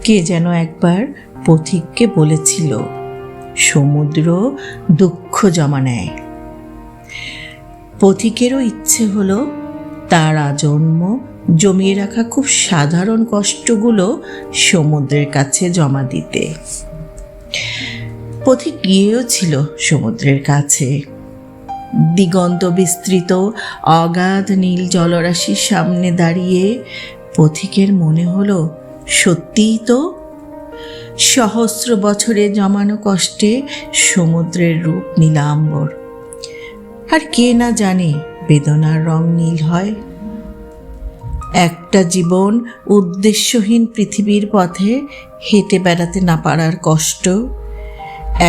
কে যেন একবার পথিককে বলেছিল, সমুদ্র দুঃখ জমা নেয়। পথিকেরও ইচ্ছে হলো তার আজন্ম জমিয়ে রাখা খুব সাধারণ কষ্টগুলো সমুদ্রের কাছে জমা দিতে। পথিক গিয়েও ছিল সমুদ্রের কাছে। দিগন্ত বিস্তৃত অগাধ নীল জলরাশির সামনে দাঁড়িয়ে পথিকের মনে হলো, সত্যিই তো সহস্র বছরে জমানো কষ্টে সমুদ্রের রূপ নীলাম্বর। আর কে না জানে বেদনার রং নীল হয়। একটা জীবন উদ্দেশ্যহীন পৃথিবীর পথে হেঁটে বেড়াতে না পারার কষ্ট,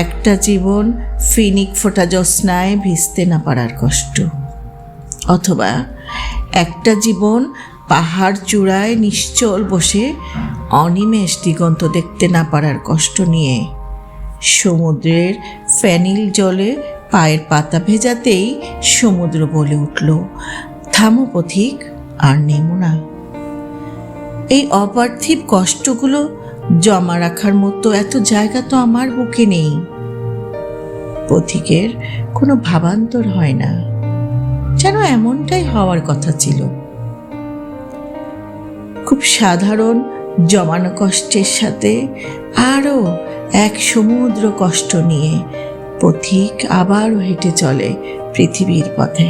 একটা জীবন ফিনিক ফোটা জ্যোৎস্নায় ভিজতে না পারার কষ্ট, অথবা একটা জীবন পাহাড় চূড়ায় নিশ্চল বসে অনিমেষ দিগন্ত দেখতে না পারার কষ্ট নিয়ে সমুদ্রের ফেনিল জলে পায়ের পাতা ভেজাতেই সমুদ্র বলে উঠল, থামো পথিক, আর নেমো না। এই অপার্থিব কষ্টগুলো জমা রাখার মতো এত জায়গা তো আমার বুকে নেই। পথিকের কোনো ভাবান্তর হয় না, যেন এমনটাই হওয়ার কথা ছিল। খুব সাধারণ জমানো কষ্টের সাথে আরও এক সমুদ্র কষ্ট নিয়ে পথিক আবারও হেঁটে চলে পৃথিবীর পথে।